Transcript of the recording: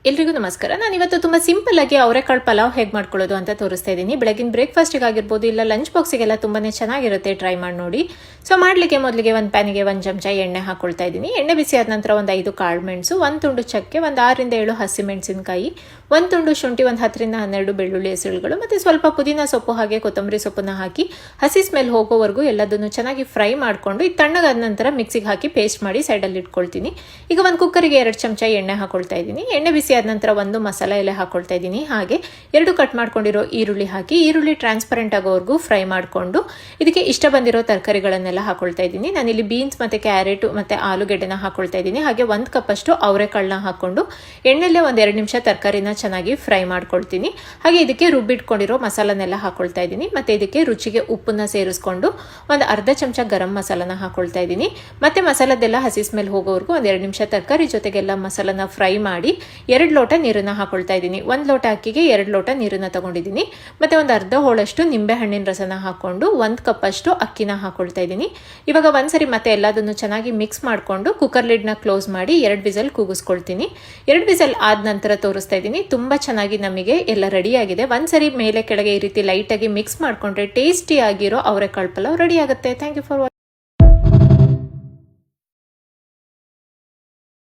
ಎಲ್ರಿಗೂ ನಮಸ್ಕಾರ. ನಾನು ಇವತ್ತು ತುಂಬ ಸಿಂಪಲ್ ಆಗಿ ಅವರೆಕಾಳು ಪಲಾವ್ ಹೇಗೆ ಮಾಡ್ಕೊಳ್ಳೋದು ಅಂತ ತೋರಿಸ್ತಾ ಇದ್ದೀನಿ. ಬೆಳಗಿನ ಬ್ರೇಕ್ಫಾಸ್ಟಿಗೆ ಆಗಿರ್ಬೋದು, ಇಲ್ಲ ಲಂಚ್ ಬಾಕ್ಸಿಗೆಲ್ಲ ತುಂಬಾ ಚೆನ್ನಾಗಿರುತ್ತೆ, ಟ್ರೈ ಮಾಡಿ ನೋಡಿ. ಸೊ ಮಾಡಲಿಕ್ಕೆ ಮೊದಲಿಗೆ ಒಂದು ಪ್ಯಾನಿಗೆ 1 ಚಮಚ ಎಣ್ಣೆ ಹಾಕೊಳ್ತಾ ಇದ್ದೀನಿ. ಎಣ್ಣೆ ಬಿಸಿ ಆದ ನಂತರ ಒಂದು 5 ಕಾಳು ಮೆಣಸು, 1 ತುಂಡು ಚಕ್ಕೆ, ಒಂದು 6 ರಿಂದ 7 ಹಸಿಮೆಣಸಿನಕಾಯಿ, 1 ತುಂಡು ಶುಂಠಿ, ಒಂದು 10 ರಿಂದ 12 ಬೆಳ್ಳುಳ್ಳಿ ಹೆಸರುಗಳು ಮತ್ತು ಸ್ವಲ್ಪ ಪುದೀನ ಸೊಪ್ಪು ಹಾಗೆ ಕೊತ್ತಂಬರಿ ಸೊಪ್ಪನ್ನ ಹಾಕಿ ಹಸಿ ಸ್ಮೆಲ್ ಹೋಗೋವರೆಗೂ ಎಲ್ಲದನ್ನು ಚೆನ್ನಾಗಿ ಫ್ರೈ ಮಾಡಿಕೊಂಡು ಇದು ತಣ್ಣಗಾದ ನಂತರ ಮಿಕ್ಸಿಗೆ ಹಾಕಿ ಪೇಸ್ಟ್ ಮಾಡಿ ಸೈಡಲ್ಲಿ ಇಟ್ಕೊಳ್ತೀನಿ. ಈಗ ಒಂದು ಕುಕ್ಕರಿಗೆ 2 ಚಮಚ ಎಣ್ಣೆ ಹಾಕೊಳ್ತಾ ಇದ್ದೀನಿ. ಎಣ್ಣೆ ಬಿಸಿ ಆದ ನಂತರ ಒಂದು ಮಸಾಲೆ ಎಲೆ ಹಾಕೊಳ್ತಾ ಇದ್ದೀನಿ. ಹಾಗೆ 2 ಕಟ್ ಮಾಡ್ಕೊಂಡಿರೋ ಈರುಳ್ಳಿ ಹಾಕಿ ಈರುಳ್ಳಿ ಟ್ರಾನ್ಸ್ಪರೆಂಟ್ ಆಗೋವರೆಗೂ ಫ್ರೈ ಮಾಡಿಕೊಂಡು ಇದಕ್ಕೆ ಇಷ್ಟ ಬಂದಿರೋ ತರಕಾರಿಗಳನ್ನೆಲ್ಲ ಹಾಕೊಳ್ತಾ ಇದ್ದೀನಿ. ನಾನಿಲ್ಲಿ ಬೀನ್ಸ್ ಮತ್ತು ಕ್ಯಾರೆಟ್ ಮತ್ತು ಆಲೂಗೆಡ್ಡೆನ ಹಾಕೊಳ್ತಾ ಇದ್ದೀನಿ. ಹಾಗೆ 1 ಕಪ್ ಅಷ್ಟು ಅವರೆಕಾಳನ್ನ ಹಾಕೊಂಡು ಎಣ್ಣೆಲ್ಲೇ ಒಂದು 2 ನಿಮಿಷ ತರಕಾರಿನ ಚೆನ್ನಾಗಿ ಫ್ರೈ ಮಾಡ್ಕೊಳ್ತೀನಿ. ಹಾಗೆ ಇದಕ್ಕೆ ರುಬ್ಬಿಟ್ಕೊಂಡಿರೋ ಮಸಾಲನೆಲ್ಲ ಹಾಕೊಳ್ತಾ ಇದ್ದೀನಿ. ಮತ್ತು ಇದಕ್ಕೆ ರುಚಿಗೆ ಉಪ್ಪನ್ನ ಸೇರಿಸ್ಕೊಂಡು ಒಂದು ಅರ್ಧ ಚಮಚ ಗರಂ ಮಸಾಲನ ಹಾಕೊಳ್ತಾ ಇದ್ದೀನಿ. ಮತ್ತೆ ಮಸಾಲದೆಲ್ಲ ಹಸಿ ಸ್ಮೆಲ್ ಹೋಗೋವರೆಗೂ ಒಂದು 2 ನಿಮಿಷ ತರಕಾರಿ ಜೊತೆಗೆಲ್ಲ ಮಸಾಲನ ಫ್ರೈ ಮಾಡಿ 2 ಲೋಟ ನೀರನ್ನು ಹಾಕೊಳ್ತಾ ಇದ್ದೀನಿ. 1 ಲೋಟ ಅಕ್ಕಿಗೆ 2 ಲೋಟ ನೀರನ್ನು ತಗೊಂಡಿದ್ದೀನಿ. ಮತ್ತೆ ಒಂದು ಅರ್ಧ ಹೋಳಷ್ಟು ನಿಂಬೆ ಹಣ್ಣಿನ ರಸನ ಹಾಕೊಂಡು 1 ಕಪ್ ಅಷ್ಟು ಅಕ್ಕಿನ ಹಾಕೊಳ್ತಾ ಇದ್ದೀನಿ. ಇವಾಗ ಒಂದ್ಸರಿ ಮತ್ತೆ ಎಲ್ಲದನ್ನು ಚೆನ್ನಾಗಿ ಮಿಕ್ಸ್ ಮಾಡಿಕೊಂಡು ಕುಕ್ಕರ್ ಲಿಡ್ನ ಕ್ಲೋಸ್ ಮಾಡಿ 2 ವಿಸಲ್ ಕೂಗಿಸ್ಕೊಳ್ತೀನಿ. 2 ವಿಸಲ್ ಆದ ನಂತರ ತೋರಿಸ್ತಾ ಇದ್ದೀನಿ. ತುಂಬ ಚೆನ್ನಾಗಿ ನಮಗೆ ಎಲ್ಲ ರೆಡಿ ಆಗಿದೆ. ಒಂದ್ಸರಿ ಮೇಲೆ ಕೆಳಗೆ ಈ ರೀತಿ ಲೈಟಾಗಿ ಮಿಕ್ಸ್ ಮಾಡಿಕೊಂಡ್ರೆ ಟೇಸ್ಟಿ ಆಗಿರೋ ಅವರೆಕಾಳು ಪಲಾವ್ ರೆಡಿ ಆಗುತ್ತೆ. Thank you for watching.